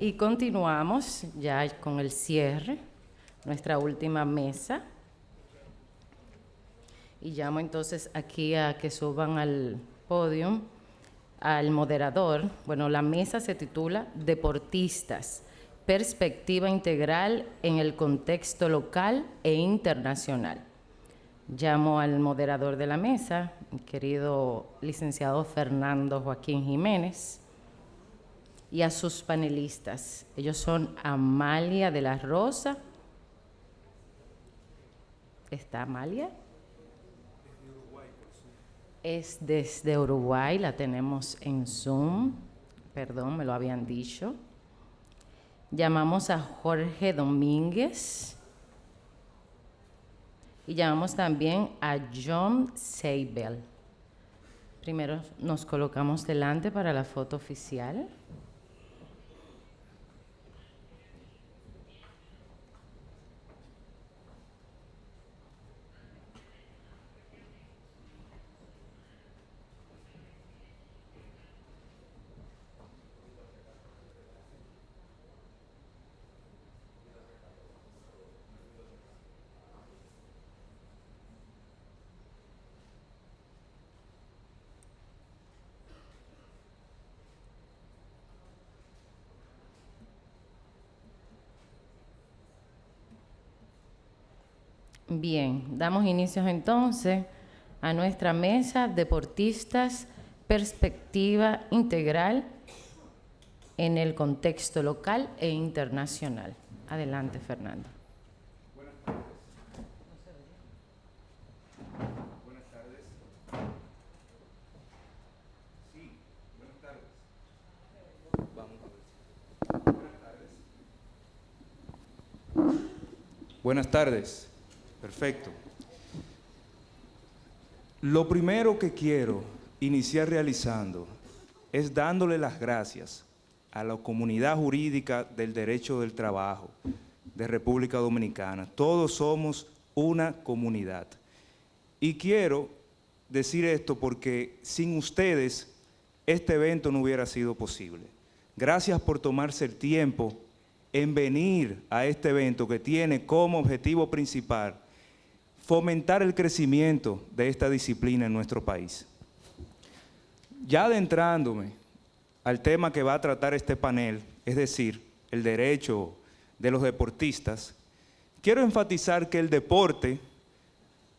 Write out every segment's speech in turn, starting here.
Y continuamos ya con el cierre, nuestra última mesa. Y llamo entonces aquí a que suban al podio al moderador. Bueno, la mesa se titula Deportistas, perspectiva integral en el contexto local e internacional. Llamo al moderador de la mesa, mi querido licenciado Fernando Joaquín Jiménez, y a sus panelistas. Ellos son Amalia de la Rosa. ¿Está Amalia? Es desde Uruguay, la tenemos en Zoom. Perdón, me lo habían dicho. Llamamos a Jorge Domínguez. Y llamamos también a John Seibel. Primero nos colocamos delante para la foto oficial. Bien, damos inicio entonces a nuestra mesa Deportistas, perspectiva integral en el contexto local e internacional. Adelante, Fernando. Buenas tardes. Sí, buenas tardes. Vamos a ver. Buenas tardes. Buenas tardes. Perfecto. Lo primero que quiero iniciar realizando es dándole las gracias a la comunidad jurídica del derecho del trabajo de República Dominicana. Todos somos una comunidad. Y quiero decir esto porque sin ustedes este evento no hubiera sido posible. Gracias por tomarse el tiempo en venir a este evento que tiene como objetivo principal fomentar el crecimiento de esta disciplina en nuestro país. Ya adentrándome al tema que va a tratar este panel, es decir, el derecho de los deportistas, quiero enfatizar que el deporte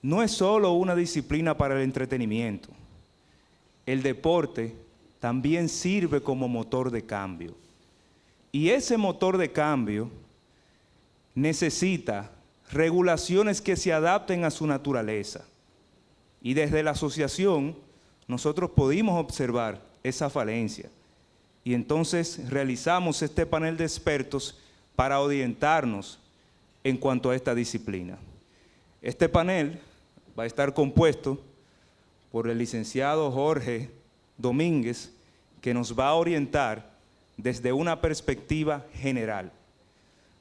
no es solo una disciplina para el entretenimiento. El deporte también sirve como motor de cambio. Y ese motor de cambio necesita regulaciones que se adapten a su naturaleza. Y desde la asociación nosotros pudimos observar esa falencia. Y entonces realizamos este panel de expertos para orientarnos en cuanto a esta disciplina. Este panel va a estar compuesto por el licenciado Jorge Domínguez, que nos va a orientar desde una perspectiva general.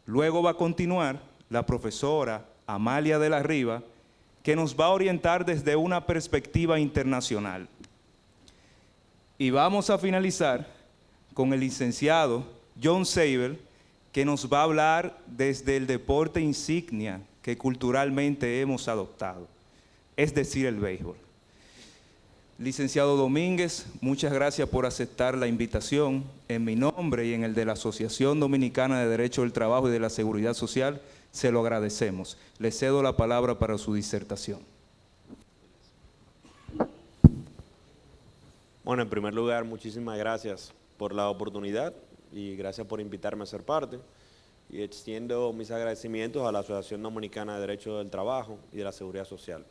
Luego va a continuar la profesora Amalia de la Riva, que nos va a orientar desde una perspectiva internacional. Y vamos a finalizar con el licenciado John Seibel, que nos va a hablar desde el deporte insignia que culturalmente hemos adoptado, es decir, el béisbol. Licenciado Domínguez, muchas gracias por aceptar la invitación. En mi nombre y en el de la Asociación Dominicana de Derecho del Trabajo y de la Seguridad Social, se lo agradecemos. Le cedo la palabra para su disertación. Bueno, en primer lugar, muchísimas gracias por la oportunidad y gracias por invitarme a ser parte. Y extiendo mis agradecimientos a la Asociación Dominicana de Derecho del Trabajo y de la Seguridad Social.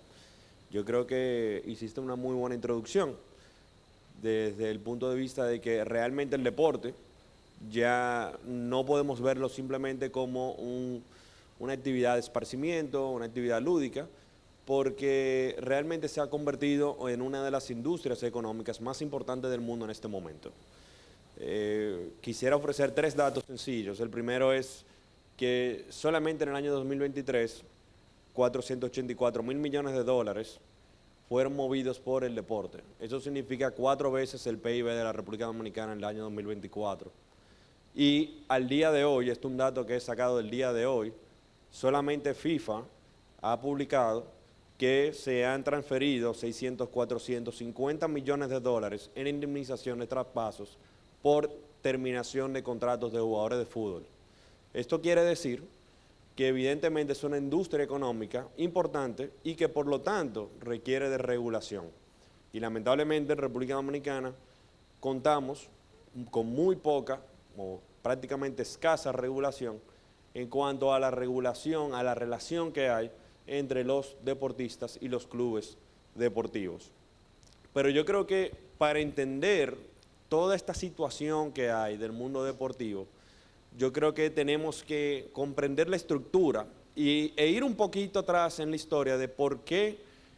Yo creo que hiciste una muy buena introducción desde el punto de vista de que realmente el deporte ya no podemos verlo simplemente como una actividad de esparcimiento, una actividad lúdica, porque realmente se ha convertido en una de las industrias económicas más importantes del mundo en este momento. Quisiera ofrecer 3 datos sencillos. El primero es que solamente en el año 2023, 484.000 millones de dólares fueron movidos por el deporte. Eso significa 4 veces el PIB de la República Dominicana en el año 2024. Y al día de hoy, esto es un dato que he sacado del día de hoy, solamente FIFA ha publicado que se han transferido 600, 450 millones de dólares en indemnizaciones, traspasos por terminación de contratos de jugadores de fútbol. Esto quiere decir que evidentemente es una industria económica importante y que por lo tanto requiere de regulación. Y lamentablemente en República Dominicana contamos con muy poca o prácticamente escasa regulación en cuanto a la regulación, a la relación que hay entre los deportistas y los clubes deportivos. Pero yo creo que para entender toda esta situación que hay del mundo deportivo, yo creo que tenemos que comprender la estructura e ir un poquito atrás en la historia de por qué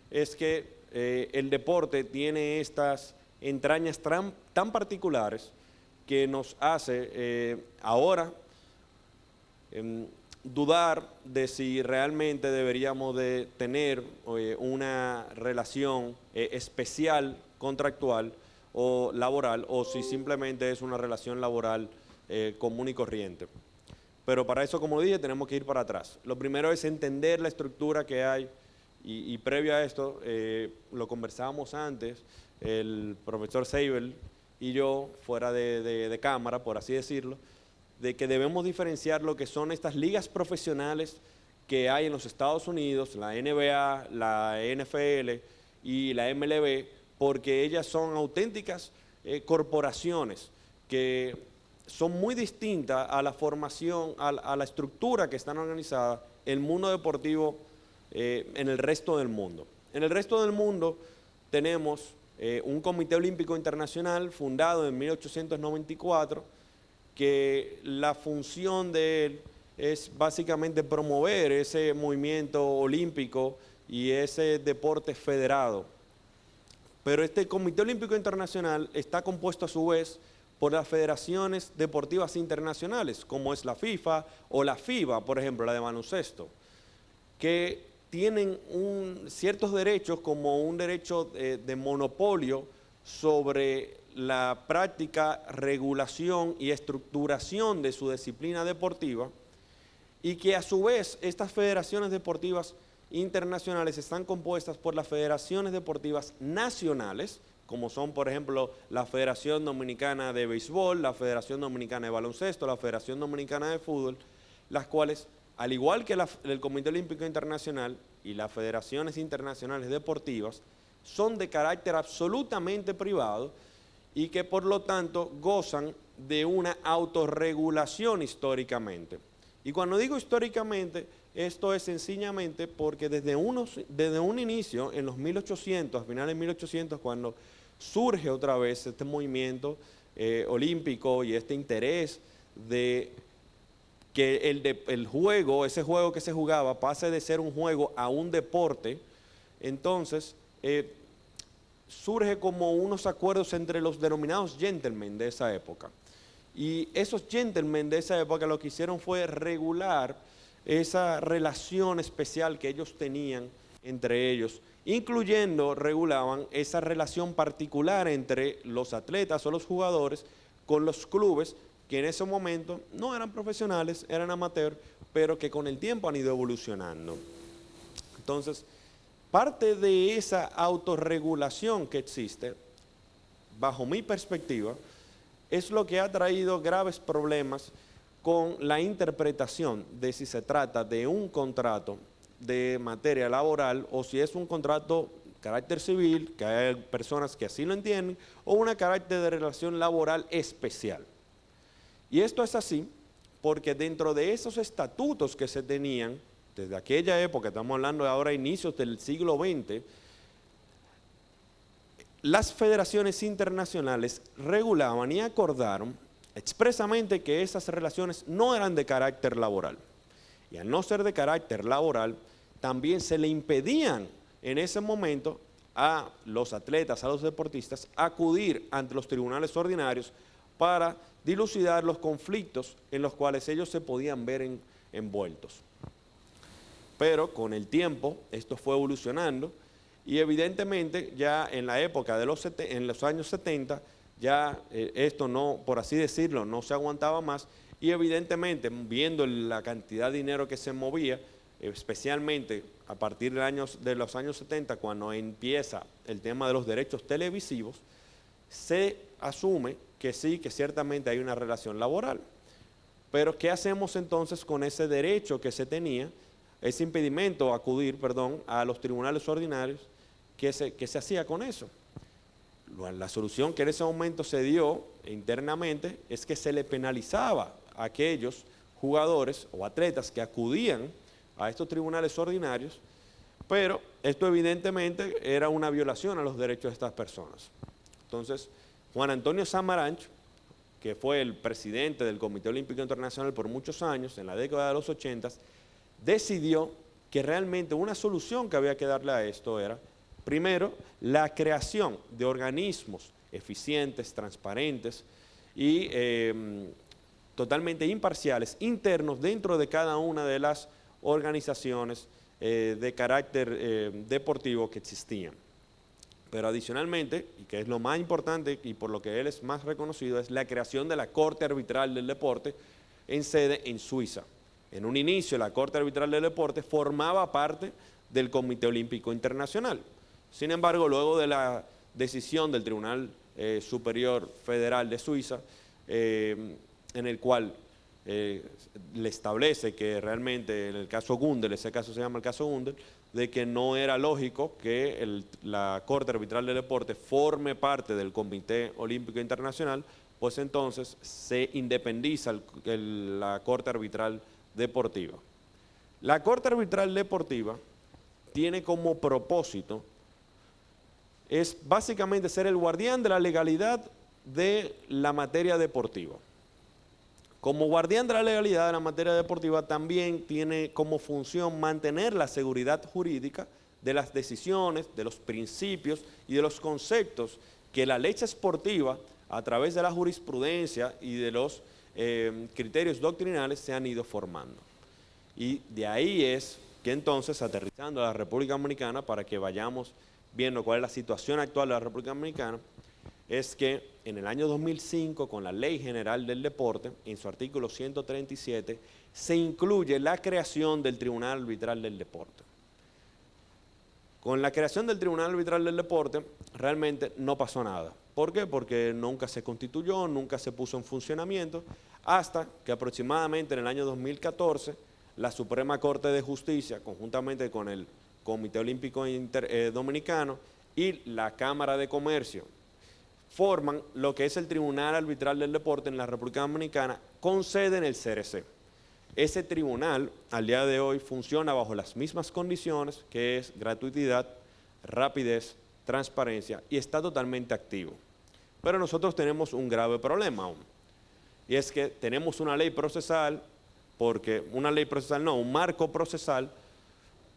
es que el deporte tiene estas entrañas tan particulares que nos hace ahora dudar de si realmente deberíamos de tener una relación especial, contractual o laboral, o si simplemente es una relación laboral común y corriente. Pero para eso, como dije, tenemos que ir para atrás. Lo primero es entender la estructura que hay y previo a esto, lo conversábamos antes, el profesor Seibel y yo, fuera de cámara, por así decirlo, de que debemos diferenciar lo que son estas ligas profesionales que hay en los Estados Unidos, la NBA, la NFL y la MLB, porque ellas son auténticas corporaciones que son muy distintas a la formación, a la estructura que están organizadas el mundo deportivo en el resto del mundo. En el resto del mundo tenemos un Comité Olímpico Internacional fundado en 1894, que la función de él es básicamente promover ese movimiento olímpico y ese deporte federado. Pero este Comité Olímpico Internacional está compuesto a su vez por las federaciones deportivas internacionales, como es la FIFA o la FIBA, por ejemplo, la de baloncesto, que tienen ciertos derechos como un derecho de monopolio sobre la práctica, regulación y estructuración de su disciplina deportiva, y que a su vez estas federaciones deportivas internacionales están compuestas por las federaciones deportivas nacionales, como son por ejemplo la Federación Dominicana de Béisbol, la Federación Dominicana de Baloncesto, la Federación Dominicana de Fútbol, las cuales, al igual que el Comité Olímpico Internacional y las federaciones internacionales deportivas, son de carácter absolutamente privado y que por lo tanto gozan de una autorregulación históricamente. Y cuando digo históricamente, esto es sencillamente porque desde un inicio, en los 1800, a finales de 1800, cuando surge otra vez este movimiento olímpico y este interés de que el juego, ese juego que se jugaba, pase de ser un juego a un deporte, entonces surge como unos acuerdos entre los denominados gentlemen de esa época. Y esos gentlemen de esa época lo que hicieron fue regular esa relación especial que ellos tenían entre ellos, incluyendo, regulaban esa relación particular entre los atletas o los jugadores con los clubes que en ese momento no eran profesionales, eran amateurs, pero que con el tiempo han ido evolucionando. Entonces, parte de esa autorregulación que existe, bajo mi perspectiva, es lo que ha traído graves problemas con la interpretación de si se trata de un contrato de materia laboral o si es un contrato de carácter civil, que hay personas que así lo entienden, o una carácter de relación laboral especial. Y esto es así porque dentro de esos estatutos que se tenían, desde aquella época, estamos hablando de ahora inicios del siglo XX, las federaciones internacionales regulaban y acordaron expresamente que esas relaciones no eran de carácter laboral. Y al no ser de carácter laboral, también se le impedían en ese momento a los atletas, a los deportistas, acudir ante los tribunales ordinarios para dilucidar los conflictos en los cuales ellos se podían ver envueltos. Pero con el tiempo esto fue evolucionando y evidentemente ya en la época de en los años 70 ya esto no, por así decirlo, no se aguantaba más y evidentemente viendo la cantidad de dinero que se movía, especialmente a partir de los años 70, cuando empieza el tema de los derechos televisivos, se asume que sí, que ciertamente hay una relación laboral. Pero ¿qué hacemos entonces con ese derecho que se tenía, ese impedimento a acudir, a los tribunales ordinarios? ¿Qué se hacía con eso? La solución que en ese momento se dio internamente es que se le penalizaba a aquellos jugadores o atletas que acudían a estos tribunales ordinarios, pero esto evidentemente era una violación a los derechos de estas personas. Entonces, Juan Antonio Samaranch, que fue el presidente del Comité Olímpico Internacional por muchos años, en la década de los 80, decidió que realmente una solución que había que darle a esto era, primero, la creación de organismos eficientes, transparentes y totalmente imparciales, internos dentro de cada una de las organizaciones de carácter deportivo que existían. Pero adicionalmente, y que es lo más importante y por lo que él es más reconocido, es la creación de la Corte Arbitral del Deporte en sede en Suiza. En un inicio, la Corte Arbitral del Deporte formaba parte del Comité Olímpico Internacional. Sin embargo, luego de la decisión del Tribunal Superior Federal de Suiza, en el cual le establece que realmente en el caso Gundel, ese caso se llama el caso Gundel, de que no era lógico que la Corte Arbitral del Deporte forme parte del Comité Olímpico Internacional, pues entonces se independiza la Corte Arbitral Deportiva. La Corte Arbitral Deportiva tiene como propósito, es básicamente ser el guardián de la legalidad de la materia deportiva. Como guardián de la legalidad de la materia deportiva también tiene como función mantener la seguridad jurídica de las decisiones, de los principios y de los conceptos que la ley esportiva a través de la jurisprudencia y de los criterios doctrinales se han ido formando. Y de ahí es que entonces, aterrizando a la República Dominicana para que vayamos viendo cuál es la situación actual de la República Dominicana, es que en el año 2005, con la Ley General del Deporte, en su artículo 137, se incluye la creación del Tribunal Arbitral del Deporte. Con la creación del Tribunal Arbitral del Deporte, realmente no pasó nada. ¿Por qué? Porque nunca se constituyó, nunca se puso en funcionamiento, hasta que aproximadamente en el año 2014, la Suprema Corte de Justicia, conjuntamente con el Comité Olímpico Dominicano y la Cámara de Comercio, forman lo que es el Tribunal Arbitral del Deporte en la República Dominicana con sede en el CRC. Ese tribunal al día de hoy funciona bajo las mismas condiciones, que es gratuidad, rapidez, transparencia, y está totalmente activo. Pero nosotros tenemos un grave problema aún, y es que tenemos una ley procesal, un marco procesal,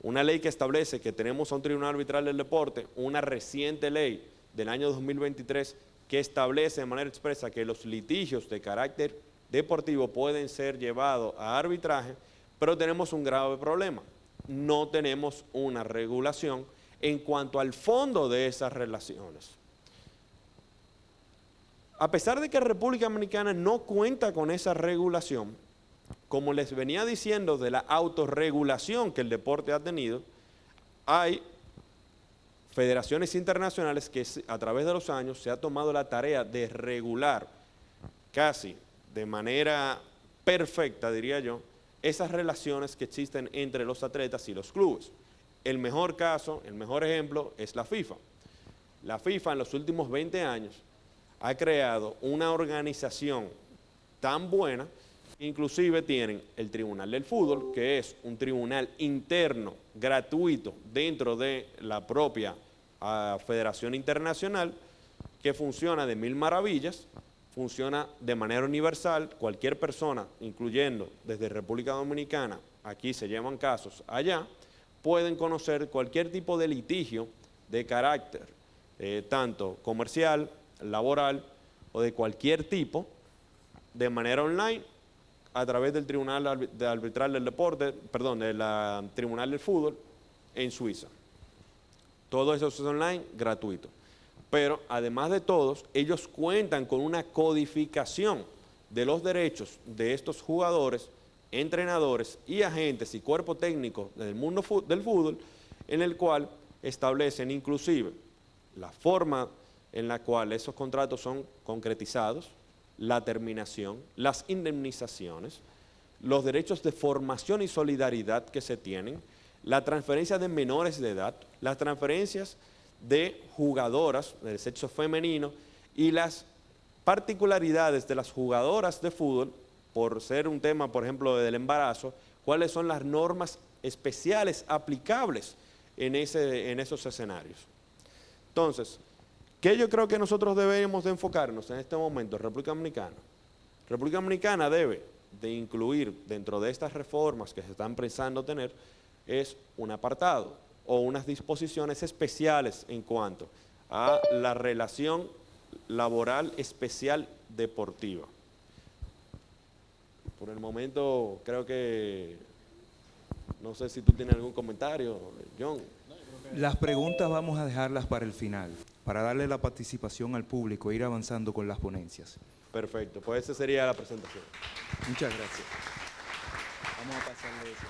una ley que establece que tenemos a un Tribunal Arbitral del Deporte, una reciente ley del año 2023 que establece de manera expresa que los litigios de carácter deportivo pueden ser llevados a arbitraje, pero tenemos un grave problema. No tenemos una regulación en cuanto al fondo de esas relaciones. A pesar de que República Dominicana no cuenta con esa regulación, como les venía diciendo de la autorregulación que el deporte ha tenido, hay federaciones internacionales que a través de los años se ha tomado la tarea de regular casi de manera perfecta, diría yo, esas relaciones que existen entre los atletas y los clubes. El mejor caso, el mejor ejemplo es la FIFA. La FIFA en los últimos 20 años ha creado una organización tan buena, inclusive tienen el Tribunal del Fútbol, que es un tribunal interno, gratuito, dentro de la propia Federación Internacional, que funciona de mil maravillas, funciona de manera universal, cualquier persona, incluyendo desde República Dominicana, aquí se llevan casos allá, pueden conocer cualquier tipo de litigio de carácter, tanto comercial, laboral o de cualquier tipo, de manera online, a través del Tribunal Arbitral del Deporte, del Tribunal del Fútbol en Suiza. Todo eso es online, gratuito. Pero además de todos, ellos cuentan con una codificación de los derechos de estos jugadores, entrenadores y agentes y cuerpo técnico del mundo del fútbol, en el cual establecen inclusive la forma en la cual esos contratos son concretizados, la terminación, las indemnizaciones, los derechos de formación y solidaridad que se tienen, la transferencia de menores de edad, las transferencias de jugadoras del sexo femenino y las particularidades de las jugadoras de fútbol, por ser un tema, por ejemplo, del embarazo, cuáles son las normas especiales aplicables en esos escenarios. Entonces, ¿qué yo creo que nosotros debemos de enfocarnos en este momento? República Dominicana. República Dominicana debe de incluir dentro de estas reformas que se están pensando tener es un apartado o unas disposiciones especiales en cuanto a la relación laboral especial deportiva. Por el momento creo que, no sé si tú tienes algún comentario, John. Las preguntas vamos a dejarlas para el final, para darle la participación al público e ir avanzando con las ponencias. Perfecto, pues esa sería la presentación. Muchas gracias. Vamos a pasarle eso.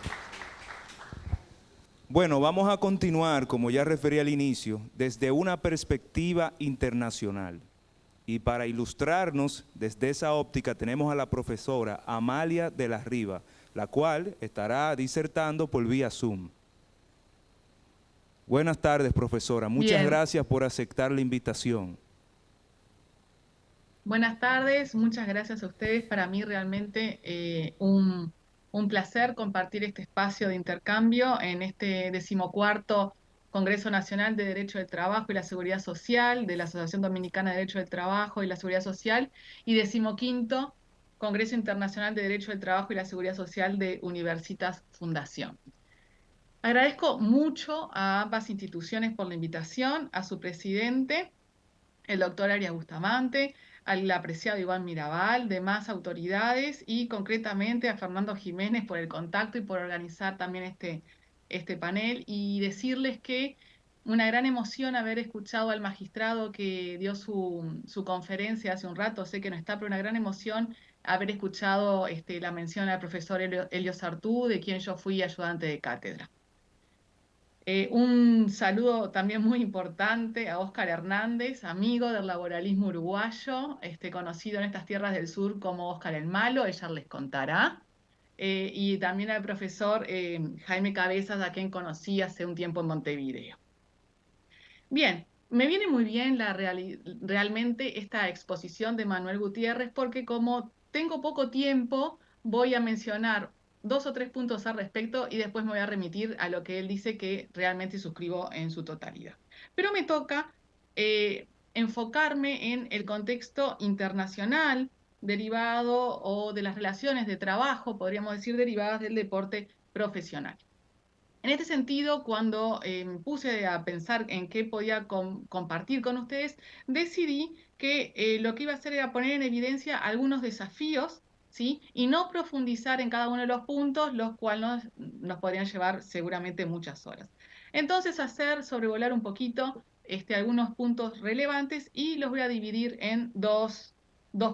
Bueno, vamos a continuar, como ya referí al inicio, desde una perspectiva internacional. Y para ilustrarnos desde esa óptica tenemos a la profesora Amalia de la Riva, la cual estará disertando por vía Zoom. Buenas tardes, profesora. Muchas gracias por aceptar la invitación. Buenas tardes, muchas gracias a ustedes. Para mí realmente un placer compartir este espacio de intercambio en este 14º Congreso Nacional de Derecho del Trabajo y la Seguridad Social de la Asociación Dominicana de Derecho del Trabajo y la Seguridad Social y 15º Congreso Internacional de Derecho del Trabajo y la Seguridad Social de Universitas Fundación. Agradezco mucho a ambas instituciones por la invitación, a su presidente, el doctor Arias Bustamante, al apreciado Iván Mirabal, demás autoridades y concretamente a Fernando Jiménez por el contacto y por organizar también este panel y decirles que una gran emoción haber escuchado al magistrado que dio su conferencia hace un rato, sé que no está, pero una gran emoción haber escuchado la mención al profesor Elio Sartú, de quien yo fui ayudante de cátedra. Un saludo también muy importante a Óscar Hernández, amigo del laboralismo uruguayo, conocido en estas tierras del sur como Óscar el Malo, ella les contará. Y también al profesor Jaime Cabezas, a quien conocí hace un tiempo en Montevideo. Bien, me viene muy bien realmente esta exposición de Manuel Gutiérrez porque como tengo poco tiempo, voy a mencionar 2 o 3 puntos al respecto y después me voy a remitir a lo que él dice que realmente suscribo en su totalidad. Pero me toca enfocarme en el contexto internacional derivado o de las relaciones de trabajo, podríamos decir, derivadas del deporte profesional. En este sentido, cuando me puse a pensar en qué podía compartir con ustedes, decidí que lo que iba a hacer era poner en evidencia algunos desafíos, ¿sí? Y no profundizar en cada uno de los puntos, los cuales nos podrían llevar seguramente muchas horas. Entonces, sobrevolar un poquito algunos puntos relevantes y los voy a dividir en dos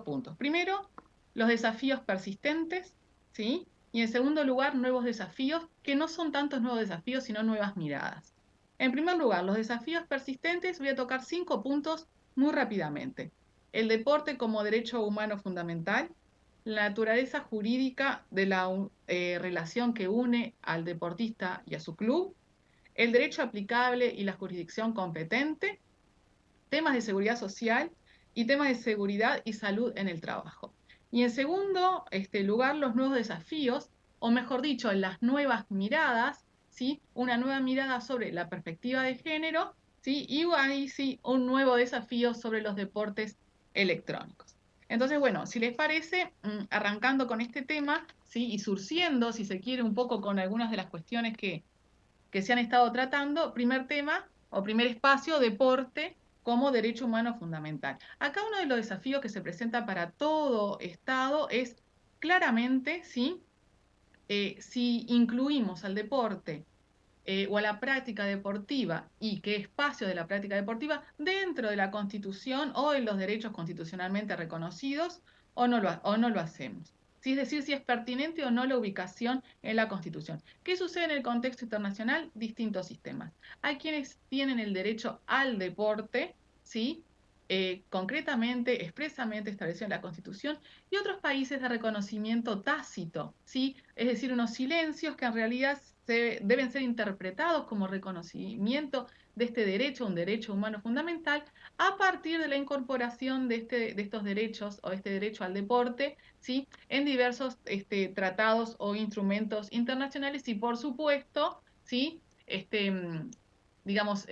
puntos. Primero, los desafíos persistentes, ¿sí? Y en segundo lugar, nuevos desafíos, que no son tantos nuevos desafíos, sino nuevas miradas. En primer lugar, los desafíos persistentes, voy a tocar 5 puntos muy rápidamente. El deporte como derecho humano fundamental, la naturaleza jurídica de la relación que une al deportista y a su club, el derecho aplicable y la jurisdicción competente, temas de seguridad social y temas de seguridad y salud en el trabajo. Y en segundo lugar, los nuevos desafíos, o mejor dicho, las nuevas miradas, ¿sí? Una nueva mirada sobre la perspectiva de género, ¿sí? Y ahí sí, un nuevo desafío sobre los deportes electrónicos. Entonces, bueno, si les parece, arrancando con este tema, ¿sí? Y surciendo, si se quiere, un poco con algunas de las cuestiones que se han estado tratando, primer tema o primer espacio, deporte como derecho humano fundamental. Acá uno de los desafíos que se presenta para todo Estado es claramente, ¿sí? Si incluimos al deporte o a la práctica deportiva y qué espacio de la práctica deportiva dentro de la Constitución o en los derechos constitucionalmente reconocidos o no lo hacemos. ¿Sí? Es decir, si es pertinente o no la ubicación en la Constitución. ¿Qué sucede en el contexto internacional? Distintos sistemas. Hay quienes tienen el derecho al deporte, ¿sí? Concretamente, expresamente establecido en la Constitución, y otros países de reconocimiento tácito, ¿sí? Es decir, unos silencios que en realidad deben ser interpretados como reconocimiento de este derecho, un derecho humano fundamental, a partir de la incorporación de estos derechos o este derecho al deporte, ¿sí? En diversos tratados o instrumentos internacionales y, por supuesto, ¿sí? Digamos,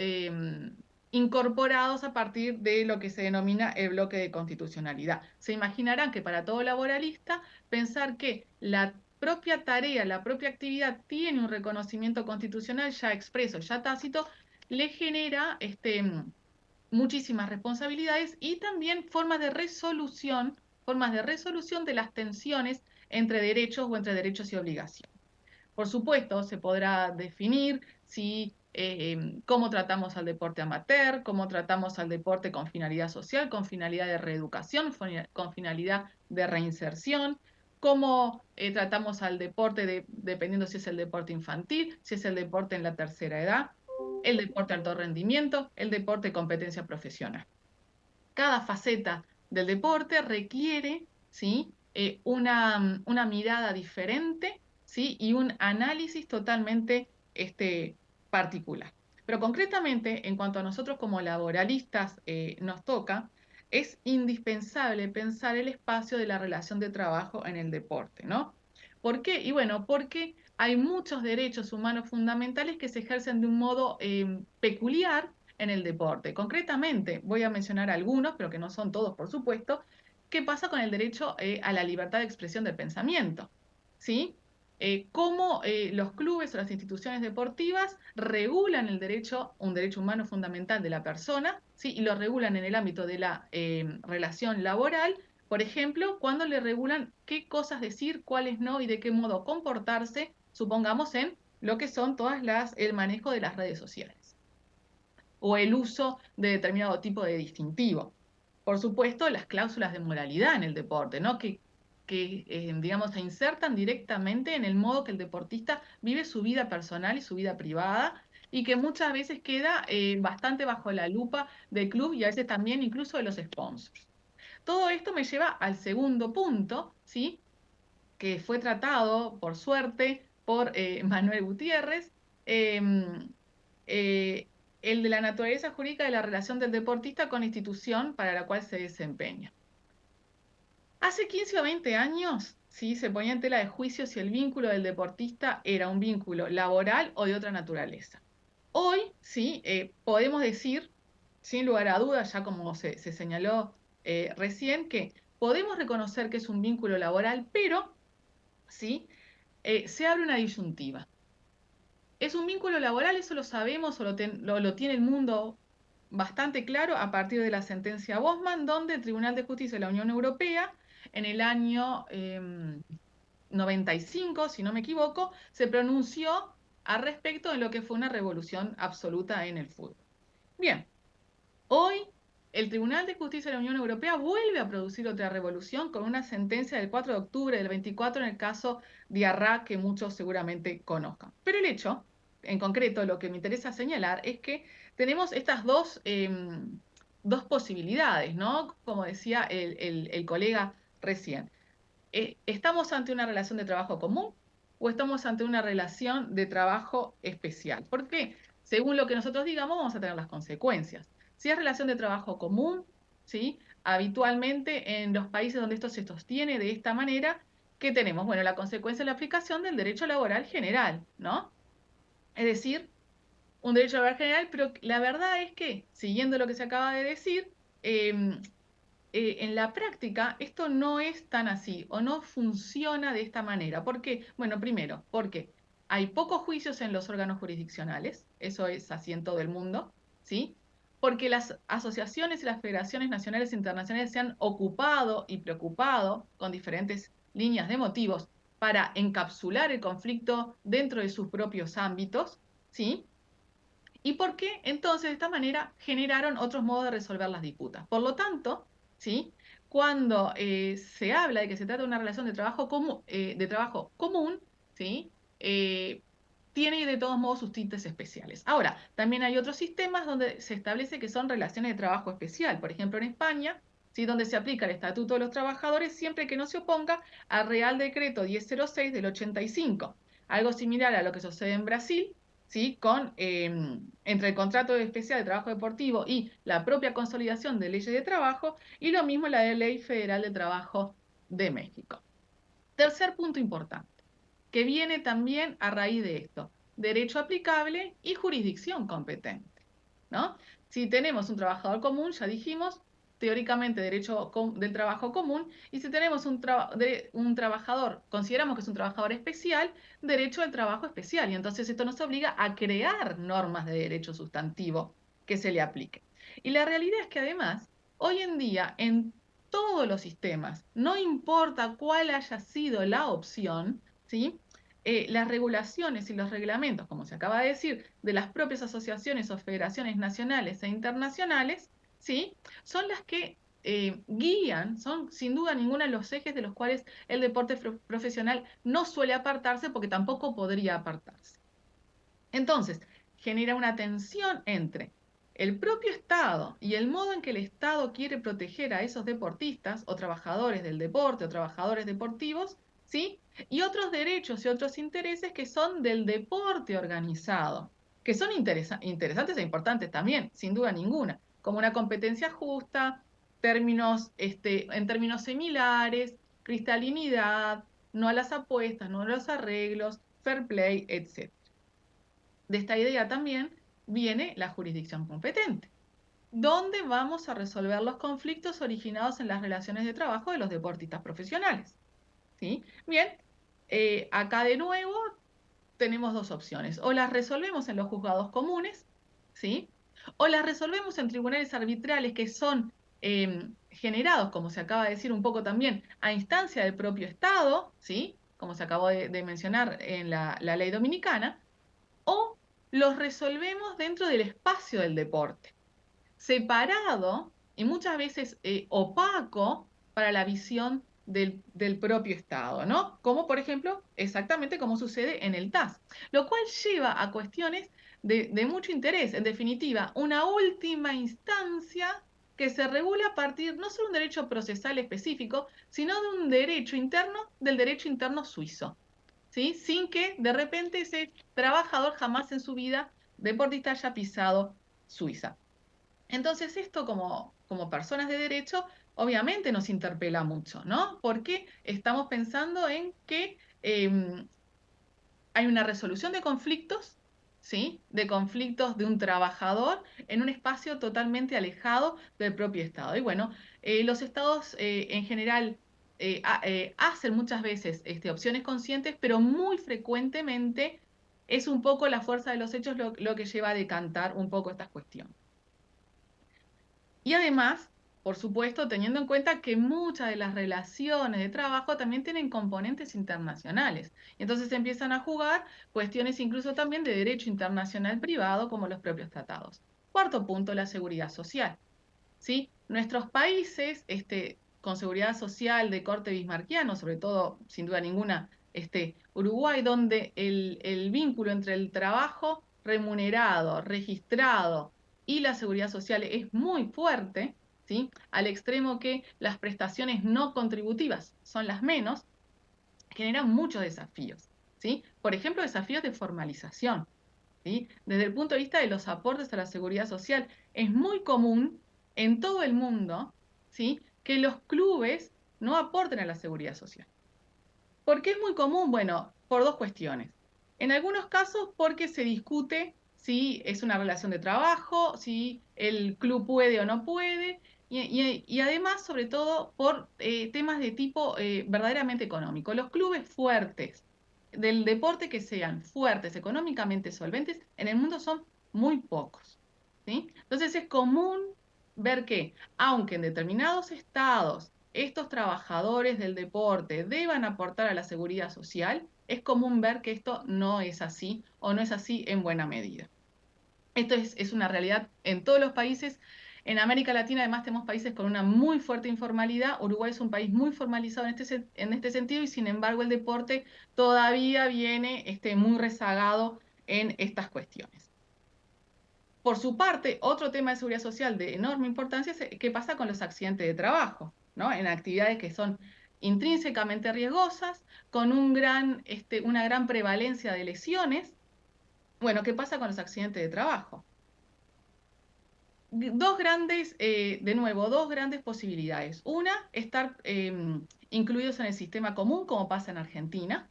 incorporados a partir de lo que se denomina el bloque de constitucionalidad. Se imaginarán que para todo laboralista, pensar que la propia tarea, la propia actividad tiene un reconocimiento constitucional ya expreso, ya tácito, le genera muchísimas responsabilidades y también formas de resolución de las tensiones entre derechos o entre derechos y obligaciones. Por supuesto, se podrá definir si cómo tratamos al deporte amateur, cómo tratamos al deporte con finalidad social, con finalidad de reeducación, con finalidad de reinserción, cómo tratamos al deporte dependiendo si es el deporte infantil, si es el deporte en la tercera edad, el deporte alto rendimiento, el deporte competencia profesional. Cada faceta del deporte requiere, ¿sí? Una mirada diferente, ¿sí? Y un análisis totalmente particular. Pero concretamente, en cuanto a nosotros como laboralistas nos toca, es indispensable pensar el espacio de la relación de trabajo en el deporte, ¿no? ¿Por qué? Y bueno, porque hay muchos derechos humanos fundamentales que se ejercen de un modo peculiar en el deporte. Concretamente, voy a mencionar algunos, pero que no son todos, por supuesto. ¿Qué pasa con el derecho a la libertad de expresión del pensamiento? ¿Sí? Cómo los clubes o las instituciones deportivas regulan el derecho, un derecho humano fundamental de la persona, ¿sí? Y lo regulan en el ámbito de la relación laboral, por ejemplo, cuando le regulan qué cosas decir, cuáles no y de qué modo comportarse, supongamos en lo que son el manejo de las redes sociales o el uso de determinado tipo de distintivo. Por supuesto, las cláusulas de moralidad en el deporte, ¿no? que digamos, se insertan directamente en el modo que el deportista vive su vida personal y su vida privada, y que muchas veces queda bastante bajo la lupa del club y a veces también incluso de los sponsors. Todo esto me lleva al segundo punto, ¿sí? Que fue tratado, por suerte, por Manuel Gutiérrez, eh, eh, el de la naturaleza jurídica de la relación del deportista con la institución para la cual se desempeña. Hace 15 o 20 años, ¿sí? Se ponía en tela de juicio si el vínculo del deportista era un vínculo laboral o de otra naturaleza. Hoy, sí, podemos decir, sin lugar a dudas, ya como se señaló recién, que podemos reconocer que es un vínculo laboral, pero ¿sí? Se abre una disyuntiva. ¿Es un vínculo laboral? Eso lo sabemos o lo tiene el mundo bastante claro a partir de la sentencia Bosman, donde el Tribunal de Justicia de la Unión Europea, en el año 95, si no me equivoco, se pronunció al respecto de lo que fue una revolución absoluta en el fútbol. Bien, hoy el Tribunal de Justicia de la Unión Europea vuelve a producir otra revolución con una sentencia del 4 de octubre del 24 en el caso de Arra, que muchos seguramente conozcan. Pero el hecho, en concreto, lo que me interesa señalar es que tenemos estas dos posibilidades, ¿no? Como decía el colega recién. ¿Estamos ante una relación de trabajo común o estamos ante una relación de trabajo especial? Porque según lo que nosotros digamos, vamos a tener las consecuencias. Si es relación de trabajo común, ¿sí? Habitualmente en los países donde esto se sostiene de esta manera, ¿qué tenemos? Bueno, la consecuencia es la aplicación del derecho laboral general, ¿no? Es decir, un derecho laboral general, pero la verdad es que, siguiendo lo que se acaba de decir, en la práctica esto no es tan así o no funciona de esta manera. ¿Por qué? Bueno, primero, porque hay pocos juicios en los órganos jurisdiccionales, eso es así en todo el mundo, ¿sí? Porque las asociaciones y las federaciones nacionales e internacionales se han ocupado y preocupado con diferentes líneas de motivos para encapsular el conflicto dentro de sus propios ámbitos, ¿sí? ¿Y por qué? Entonces, de esta manera generaron otros modos de resolver las disputas. Por lo tanto, ¿sí? Cuando se habla de que se trata de una relación de trabajo común, ¿sí? Tiene de todos modos sus tintes especiales. Ahora, también hay otros sistemas donde se establece que son relaciones de trabajo especial. Por ejemplo, en España, ¿sí? Donde se aplica el Estatuto de los Trabajadores siempre que no se oponga al Real Decreto 1006 del 85. Algo similar a lo que sucede en Brasil, ¿sí? Entre el contrato especial de trabajo deportivo y la propia consolidación de leyes de trabajo, y lo mismo la Ley Federal de Trabajo de México. Tercer punto importante, que viene también a raíz de esto: derecho aplicable y jurisdicción competente, ¿no? Si tenemos un trabajador común, ya dijimos, teóricamente derecho del trabajo común, y si tenemos un trabajador, consideramos que es un trabajador especial, derecho al trabajo especial, y entonces esto nos obliga a crear normas de derecho sustantivo que se le apliquen. Y la realidad es que además, hoy en día, en todos los sistemas, no importa cuál haya sido la opción, ¿sí? Las regulaciones y los reglamentos, como se acaba de decir, de las propias asociaciones o federaciones nacionales e internacionales, ¿sí? Son las que guían, son sin duda ninguna los ejes de los cuales el deporte profesional no suele apartarse, porque tampoco podría apartarse. Entonces, genera una tensión entre el propio Estado y el modo en que el Estado quiere proteger a esos deportistas o trabajadores del deporte o trabajadores deportivos, ¿sí? Y otros derechos y otros intereses que son del deporte organizado, que son interesantes e importantes también, sin duda ninguna, como una competencia justa, en términos similares, cristalinidad, no a las apuestas, no a los arreglos, fair play, etc. De esta idea también viene la jurisdicción competente, donde vamos a resolver los conflictos originados en las relaciones de trabajo de los deportistas profesionales, ¿sí? Bien, acá de nuevo tenemos dos opciones: o las resolvemos en los juzgados comunes, ¿sí? O las resolvemos en tribunales arbitrales que son generados, como se acaba de decir un poco también, a instancia del propio Estado, ¿sí? Como se acabó de mencionar en la ley dominicana, o los resolvemos dentro del espacio del deporte, separado y muchas veces opaco para la visión del propio Estado, ¿no? Como por ejemplo, exactamente como sucede en el TAS, lo cual lleva a cuestiones de mucho interés. En definitiva, una última instancia que se regula a partir no solo de un derecho procesal específico, sino de un derecho interno, del derecho interno suizo, ¿sí? Sin que de repente ese trabajador jamás en su vida deportista haya pisado Suiza. Entonces esto, como personas de derecho, obviamente nos interpela mucho, ¿no? Porque estamos pensando en que hay una resolución de conflictos, ¿sí? De conflictos de un trabajador en un espacio totalmente alejado del propio Estado. Y bueno, los estados en general hacen muchas veces opciones conscientes, pero muy frecuentemente es un poco la fuerza de los hechos lo que lleva a decantar un poco estas cuestiones. Y además, por supuesto, teniendo en cuenta que muchas de las relaciones de trabajo también tienen componentes internacionales. Y entonces empiezan a jugar cuestiones incluso también de derecho internacional privado, como los propios tratados. Cuarto punto, la seguridad social, ¿sí? Nuestros países, con seguridad social de corte bismarquiano, sobre todo, sin duda ninguna, Uruguay, donde el vínculo entre el trabajo remunerado, registrado y la seguridad social es muy fuerte, ¿sí? Al extremo que las prestaciones no contributivas son las menos, generan muchos desafíos, ¿sí? Por ejemplo, desafíos de formalización, ¿sí? Desde el punto de vista de los aportes a la seguridad social, es muy común en todo el mundo, ¿sí? Que los clubes no aporten a la seguridad social. ¿Por qué es muy común? Bueno, por dos cuestiones. En algunos casos porque se discute si es una relación de trabajo, si el club puede o no puede, y además, sobre todo, por temas de tipo verdaderamente económico. Los clubes fuertes del deporte, que sean fuertes, económicamente solventes, en el mundo son muy pocos, ¿sí? Entonces es común ver que, aunque en determinados estados estos trabajadores del deporte deban aportar a la seguridad social, es común ver que esto no es así o no es así en buena medida. Esto es una realidad en todos los países. En América Latina además tenemos países con una muy fuerte informalidad. Uruguay es un país muy formalizado en este sentido y sin embargo el deporte todavía viene muy rezagado en estas cuestiones. Por su parte, otro tema de seguridad social de enorme importancia es qué pasa con los accidentes de trabajo, ¿no? En actividades que son intrínsecamente riesgosas, con una gran prevalencia de lesiones. Bueno, ¿qué pasa con los accidentes de trabajo? De nuevo, dos grandes posibilidades. Una, estar incluidos en el sistema común, como pasa en Argentina,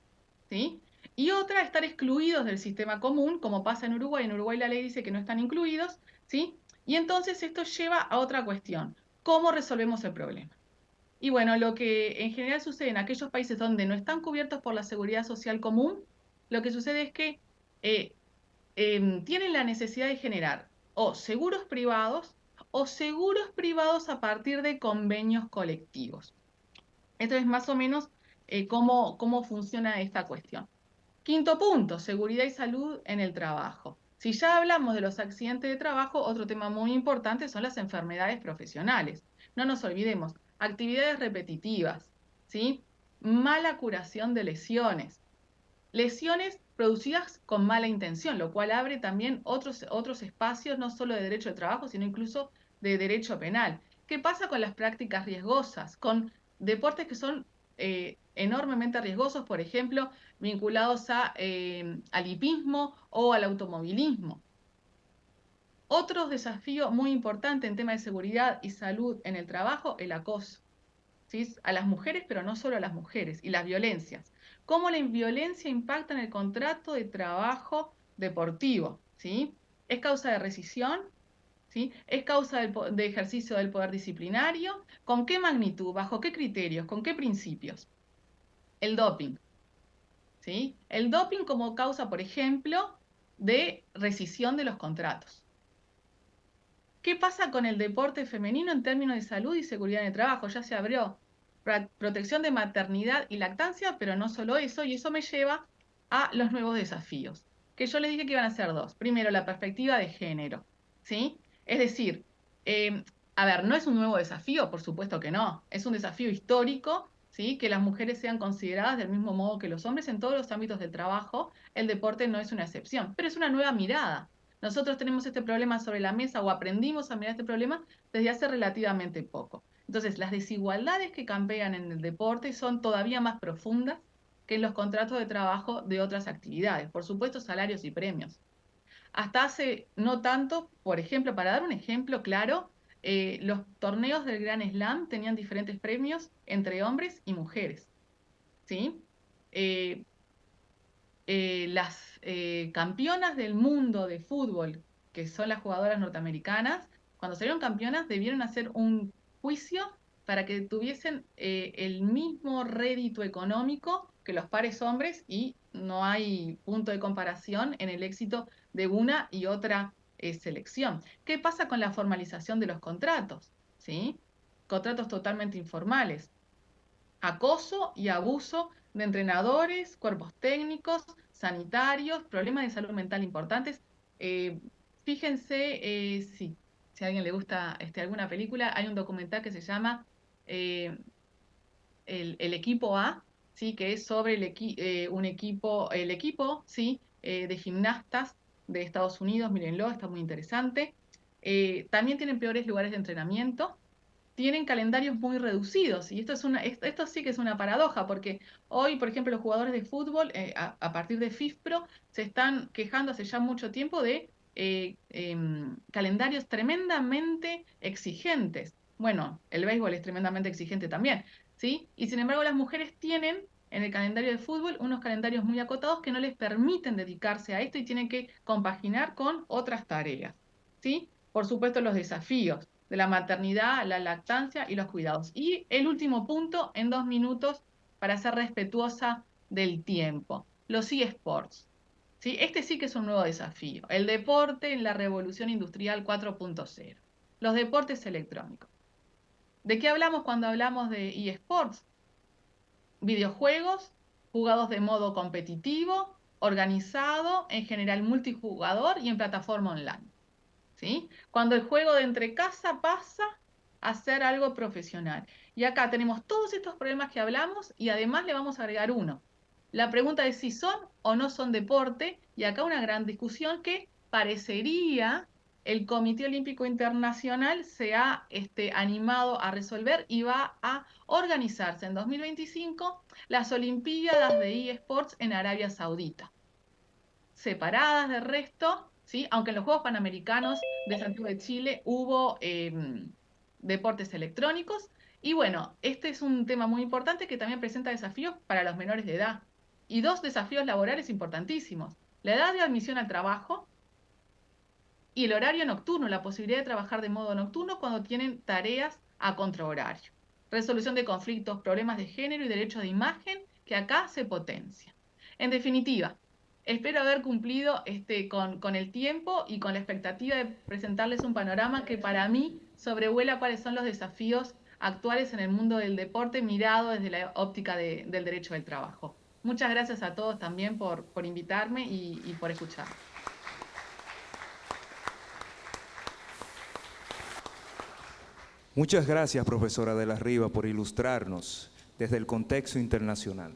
¿sí? Y otra, estar excluidos del sistema común, como pasa en Uruguay. En Uruguay la ley dice que no están incluidos, ¿sí? Y entonces esto lleva a otra cuestión. ¿Cómo resolvemos el problema? Y bueno, lo que en general sucede en aquellos países donde no están cubiertos por la seguridad social común, lo que sucede es que eh, tienen la necesidad de generar o seguros privados a partir de convenios colectivos. Esto es más o menos cómo funciona esta cuestión. Quinto punto, seguridad y salud en el trabajo. Si ya hablamos de los accidentes de trabajo, otro tema muy importante son las enfermedades profesionales. No nos olvidemos, actividades repetitivas, ¿sí? Mala curación de lesiones, lesiones producidas con mala intención, lo cual abre también otros espacios, no solo de derecho de trabajo, sino incluso de derecho penal. ¿Qué pasa con las prácticas riesgosas? Con deportes que son enormemente riesgosos, por ejemplo, vinculados al hipismo o al automovilismo. Otro desafío muy importante en tema de seguridad y salud en el trabajo, el acoso. ¿Sí? A las mujeres, pero no solo a las mujeres, y las violencias. ¿Cómo la violencia impacta en el contrato de trabajo deportivo? ¿Sí? ¿Es causa de rescisión? ¿Sí? ¿Es causa de ejercicio del poder disciplinario? ¿Con qué magnitud? ¿Bajo qué criterios? ¿Con qué principios? El doping. ¿Sí? El doping como causa, por ejemplo, de rescisión de los contratos. ¿Qué pasa con el deporte femenino en términos de salud y seguridad en el trabajo? Ya se abrió protección de maternidad y lactancia, pero no solo eso, y eso me lleva a los nuevos desafíos, que yo les dije que iban a ser dos. Primero, la perspectiva de género, ¿sí? Es decir, a ver, no es un nuevo desafío, por supuesto que no, es un desafío histórico, ¿sí? Que las mujeres sean consideradas del mismo modo que los hombres en todos los ámbitos del trabajo, el deporte no es una excepción, pero es una nueva mirada. Nosotros tenemos este problema sobre la mesa o aprendimos a mirar este problema desde hace relativamente poco. Entonces, las desigualdades que campean en el deporte son todavía más profundas que en los contratos de trabajo de otras actividades. Por supuesto, salarios y premios. Hasta hace no tanto, por ejemplo, para dar un ejemplo claro, los torneos del Grand Slam tenían diferentes premios entre hombres y mujeres. ¿Sí? Las campeonas del mundo de fútbol, que son las jugadoras norteamericanas, cuando salieron campeonas debieron hacer un juicio para que tuviesen el mismo rédito económico que los pares hombres y no hay punto de comparación en el éxito de una y otra selección. ¿Qué pasa con la formalización de los contratos? ¿Sí? Contratos totalmente informales. Acoso y abuso de entrenadores, cuerpos técnicos, sanitarios, problemas de salud mental importantes. Eh, Fíjense, si a alguien le gusta alguna película, hay un documental que se llama eh, el Equipo A, ¿sí? Que es sobre el equipo ¿sí? De gimnastas de Estados Unidos, mírenlo, está muy interesante. También tienen peores lugares de entrenamiento, tienen calendarios muy reducidos. Y esto sí que es una paradoja, porque hoy, por ejemplo, los jugadores de fútbol, a partir de FIFPro, se están quejando hace ya mucho tiempo de calendarios tremendamente exigentes. Bueno, el béisbol es tremendamente exigente también, ¿sí? Y sin embargo, las mujeres tienen en el calendario de fútbol unos calendarios muy acotados que no les permiten dedicarse a esto y tienen que compaginar con otras tareas, ¿sí? Por supuesto, los desafíos de la maternidad, la lactancia y los cuidados. Y el último punto, en 2 minutos, para ser respetuosa del tiempo, los eSports. ¿Sí? Este sí que es un nuevo desafío, el deporte en la revolución industrial 4.0, los deportes electrónicos. ¿De qué hablamos cuando hablamos de eSports? Videojuegos jugados de modo competitivo, organizado, en general multijugador y en plataforma online, ¿sí? Cuando el juego de entre casa pasa a ser algo profesional. Y acá tenemos todos estos problemas que hablamos y además le vamos a agregar uno. La pregunta es si son o no son deporte, y acá una gran discusión que parecería el Comité Olímpico Internacional se ha animado a resolver y va a organizarse en 2025 las Olimpiadas de eSports en Arabia Saudita, separadas del resto, ¿sí? Aunque en los Juegos Panamericanos de Santiago de Chile hubo deportes electrónicos. Y bueno, este es un tema muy importante que también presenta desafíos para los menores de edad. Y dos desafíos laborales importantísimos: la edad de admisión al trabajo y el horario nocturno, la posibilidad de trabajar de modo nocturno cuando tienen tareas a contrahorario. Resolución de conflictos, problemas de género y derechos de imagen que acá se potencian. En definitiva, espero haber cumplido con el tiempo y con la expectativa de presentarles un panorama que para mí sobrevuela cuáles son los desafíos actuales en el mundo del deporte mirado desde la óptica del derecho del trabajo. Muchas gracias a todos también por invitarme y por escuchar. Muchas gracias, profesora de la Riva, por ilustrarnos desde el contexto internacional.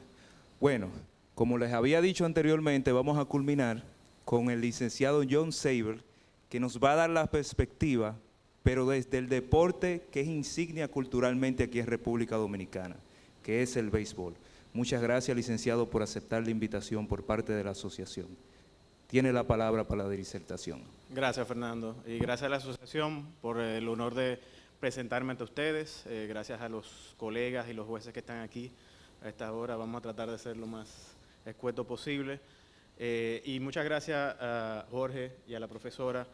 Bueno, como les había dicho anteriormente, vamos a culminar con el licenciado John Saber, que nos va a dar la perspectiva, pero desde el deporte que es insignia culturalmente aquí en República Dominicana, que es el béisbol. Muchas gracias, licenciado, por aceptar la invitación por parte de la asociación. Tiene la palabra para la disertación. Gracias, Fernando, y gracias a la asociación por el honor de presentarme ante ustedes. Gracias a los colegas y los jueces que están aquí a esta hora. Vamos a tratar de ser lo más escueto posible. Y muchas gracias a Jorge y a la profesora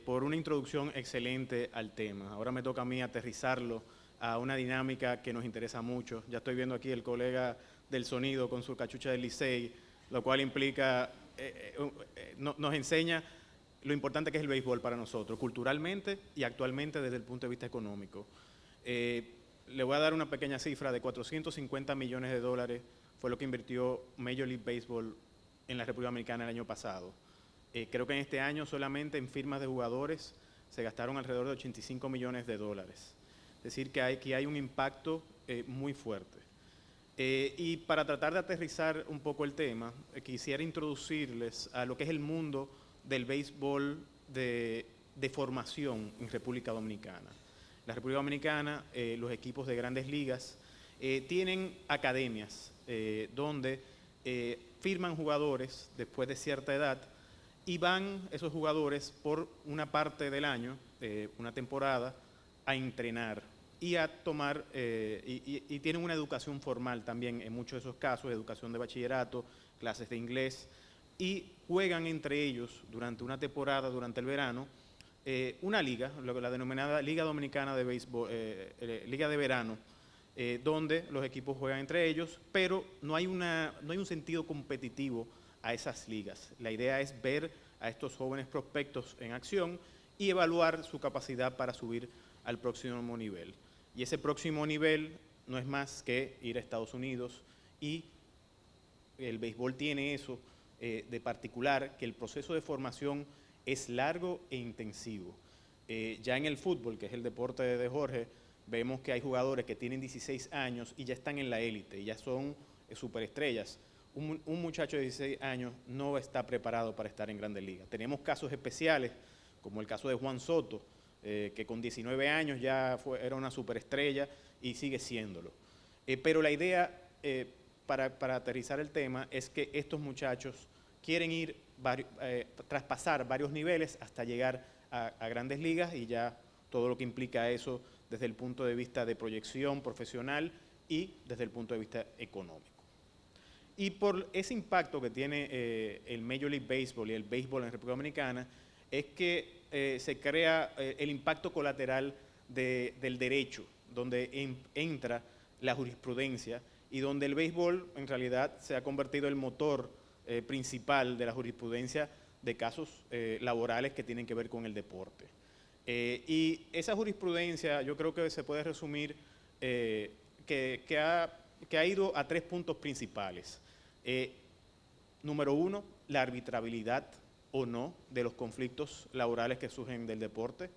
por una introducción excelente al tema. Ahora me toca a mí aterrizarlo a una dinámica que nos interesa mucho. Ya estoy viendo aquí el colega del sonido con su cachucha del Licey, lo cual implica, nos enseña lo importante que es el béisbol para nosotros, culturalmente y actualmente desde el punto de vista económico. Le voy a dar una pequeña cifra de 450 millones de dólares fue lo que invirtió Major League Baseball en la República Dominicana el año pasado. Creo que en este año solamente en firmas de jugadores se gastaron alrededor de 85 millones de dólares. Es decir, que aquí hay un impacto muy fuerte. Y para tratar de aterrizar un poco el tema, quisiera introducirles a lo que es el mundo del béisbol de formación en República Dominicana. En la República Dominicana, los equipos de grandes ligas tienen academias donde firman jugadores después de cierta edad y van esos jugadores por una parte del año, una temporada, a entrenar y a tomar, y tienen una educación formal también en muchos de esos casos, educación de bachillerato, clases de inglés, y juegan entre ellos durante una temporada, durante el verano, una liga, la denominada Liga Dominicana de Béisbol, Liga de Verano, donde los equipos juegan entre ellos, pero no hay un sentido competitivo a esas ligas. La idea es ver a estos jóvenes prospectos en acción y evaluar su capacidad para subir al próximo nivel. Y ese próximo nivel no es más que ir a Estados Unidos, y el béisbol tiene eso de particular, que el proceso de formación es largo e intensivo. Ya en el fútbol, que es el deporte de Jorge, vemos que hay jugadores que tienen 16 años y ya están en la élite, y ya son superestrellas. Un muchacho de 16 años no está preparado para estar en Grandes Ligas. Tenemos casos especiales, como el caso de Juan Soto, que con 19 años ya era una superestrella y sigue siéndolo. Pero la idea, para aterrizar el tema, es que estos muchachos quieren traspasar varios niveles hasta llegar a Grandes Ligas, y ya todo lo que implica eso desde el punto de vista de proyección profesional y desde el punto de vista económico. Y por ese impacto que tiene el Major League Baseball y el béisbol en República Dominicana, es que se crea el impacto colateral del derecho, donde entra la jurisprudencia, y donde el béisbol en realidad se ha convertido en el motor principal de la jurisprudencia de casos laborales que tienen que ver con el deporte. Y esa jurisprudencia yo creo que se puede resumir que ha ido a 3 puntos principales. Número 1, la arbitrabilidad o no de los conflictos laborales que surgen del deporte.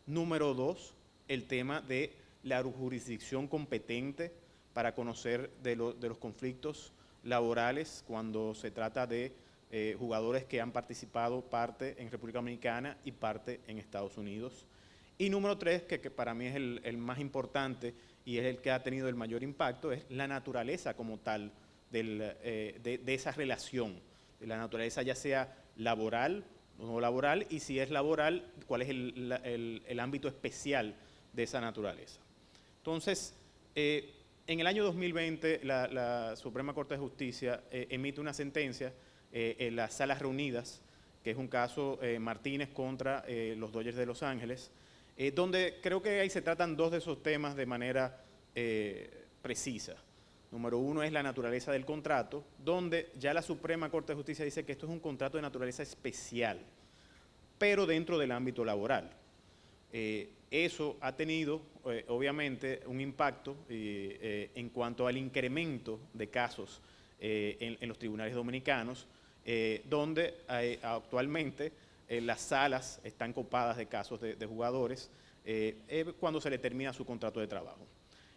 Número 2, el tema de la jurisdicción competente para conocer de los conflictos laborales cuando se trata de jugadores que han participado parte en República Dominicana y parte en Estados Unidos. Y número 3, que para mí es el más importante y es el que ha tenido el mayor impacto, es la naturaleza como tal de esa relación, de la naturaleza ya sea laboral o no laboral, y si es laboral, cuál es el ámbito especial de esa naturaleza. Entonces, en el año 2020, la Suprema Corte de Justicia emite una sentencia en las Salas Reunidas, que es un caso Martínez contra los Dodgers de Los Ángeles, donde creo que ahí se tratan 2 de esos temas de manera precisa. Número 1 es la naturaleza del contrato, donde ya la Suprema Corte de Justicia dice que esto es un contrato de naturaleza especial, pero dentro del ámbito laboral. Eso ha tenido, obviamente, un impacto en cuanto al incremento de casos en los tribunales dominicanos, donde actualmente las salas están copadas de casos de jugadores cuando se le termina su contrato de trabajo.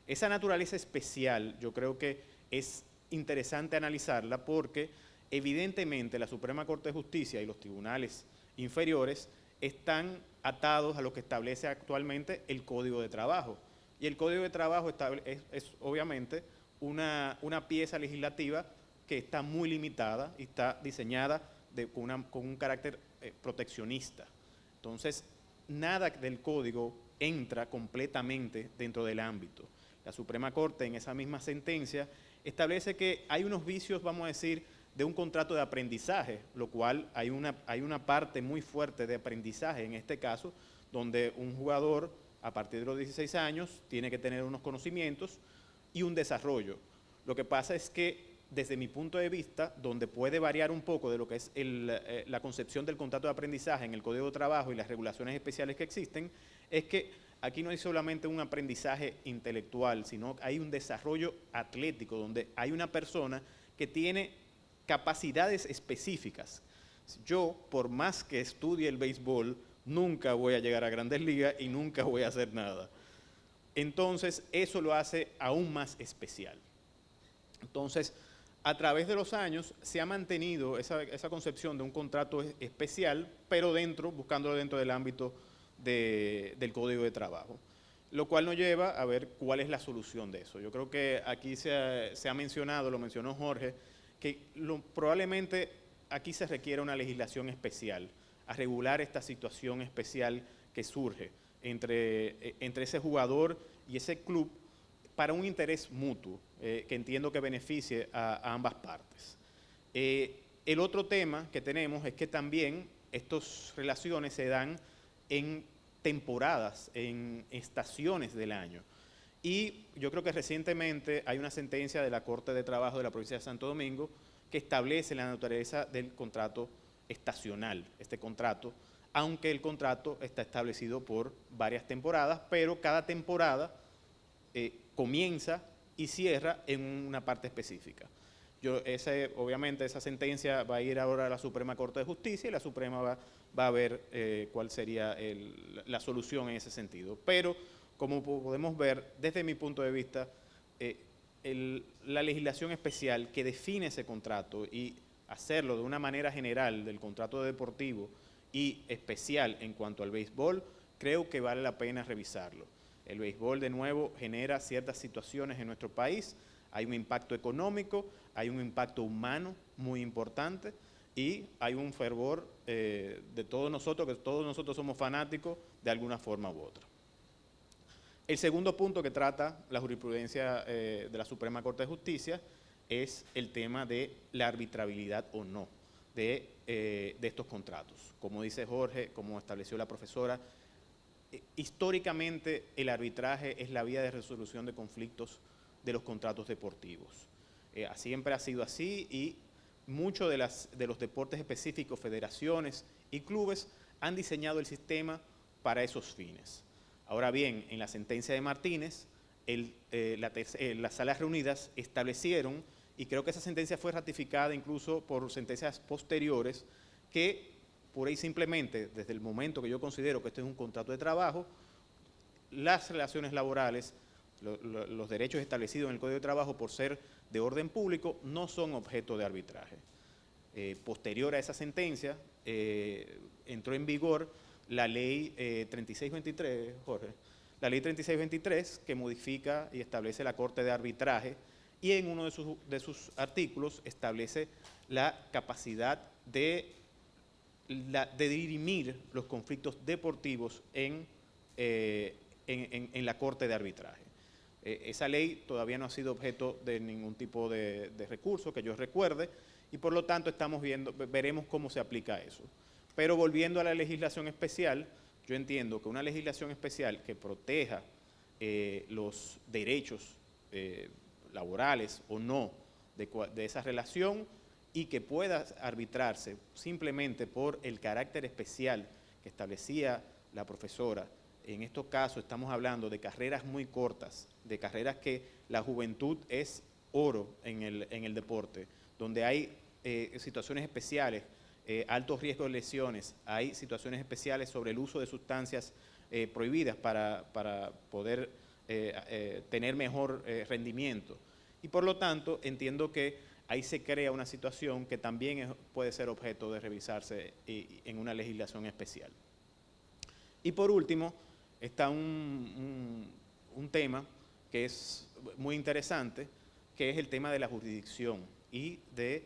Esa naturaleza especial yo creo que es interesante analizarla porque evidentemente la Suprema Corte de Justicia y los tribunales inferiores están atados a lo que establece actualmente el Código de Trabajo. Y el Código de Trabajo es obviamente una pieza legislativa que está muy limitada y está diseñada con un carácter proteccionista. Entonces, nada del Código entra completamente dentro del ámbito. La Suprema Corte en esa misma sentencia establece que hay unos vicios, vamos a decir, de un contrato de aprendizaje, lo cual hay una parte muy fuerte de aprendizaje en este caso, donde un jugador a partir de los 16 años tiene que tener unos conocimientos y un desarrollo. Lo que pasa es que desde mi punto de vista, donde puede variar un poco de lo que es la concepción del contrato de aprendizaje en el Código de Trabajo y las regulaciones especiales que existen, es que aquí no hay solamente un aprendizaje intelectual, sino hay un desarrollo atlético, donde hay una persona que tiene capacidades específicas. Yo, por más que estudie el béisbol, nunca voy a llegar a Grandes Ligas y nunca voy a hacer nada. Entonces, eso lo hace aún más especial. Entonces, a través de los años se ha mantenido esa concepción de un contrato especial, pero buscándolo dentro del ámbito del Código de Trabajo, lo cual nos lleva a ver cuál es la solución de eso. Yo creo que aquí se ha mencionado, lo mencionó Jorge, que probablemente aquí se requiere una legislación especial a regular esta situación especial que surge entre ese jugador y ese club para un interés mutuo que entiendo que beneficie a ambas partes. El otro tema que tenemos es que también estas relaciones se dan en temporadas, en estaciones del año. Y yo creo que recientemente hay una sentencia de la Corte de Trabajo de la provincia de Santo Domingo que establece la naturaleza del contrato estacional, este contrato, aunque el contrato está establecido por varias temporadas, pero cada temporada comienza y cierra en una parte específica. Obviamente esa sentencia va a ir ahora a la Suprema Corte de Justicia y la Suprema va a ver cuál sería la solución en ese sentido. Pero, como podemos ver, desde mi punto de vista, la legislación especial que define ese contrato y hacerlo de una manera general del contrato deportivo y especial en cuanto al béisbol, creo que vale la pena revisarlo. El béisbol, de nuevo, genera ciertas situaciones en nuestro país, hay un impacto económico, hay un impacto humano muy importante y hay un fervor de todos nosotros, que todos nosotros somos fanáticos de alguna forma u otra. El segundo punto que trata la jurisprudencia de la Suprema Corte de Justicia es el tema de la arbitrabilidad o no de estos contratos. Como dice Jorge, como estableció la profesora, históricamente el arbitraje es la vía de resolución de conflictos de los contratos deportivos. Siempre ha sido así y muchos de los deportes específicos, federaciones y clubes han diseñado el sistema para esos fines. Ahora bien, en la sentencia de Martínez, las salas reunidas establecieron, y creo que esa sentencia fue ratificada incluso por sentencias posteriores, que pura y simplemente, desde el momento que yo considero que este es un contrato de trabajo, las relaciones laborales, los derechos establecidos en el Código de Trabajo por ser de orden público, no son objeto de arbitraje. Posterior a esa sentencia, entró en vigor la ley 3623, Jorge, la ley 3623, que modifica y establece la Corte de Arbitraje, y en uno de sus artículos establece la capacidad de dirimir los conflictos deportivos en la Corte de Arbitraje. Esa ley todavía no ha sido objeto de ningún tipo de recurso que yo recuerde, y por lo tanto veremos cómo se aplica eso. Pero volviendo a la legislación especial, yo entiendo que una legislación especial que proteja los derechos laborales o no de esa relación, y que pueda arbitrarse simplemente por el carácter especial que establecía la profesora. En estos casos estamos hablando de carreras muy cortas, de carreras que la juventud es oro en el deporte, donde hay situaciones especiales, altos riesgos de lesiones, hay situaciones especiales sobre el uso de sustancias prohibidas para poder tener mejor rendimiento. Y por lo tanto entiendo que ahí se crea una situación que también puede ser objeto de revisarse en una legislación especial. Y por último, está un tema que es muy interesante, que es el tema de la jurisdicción y de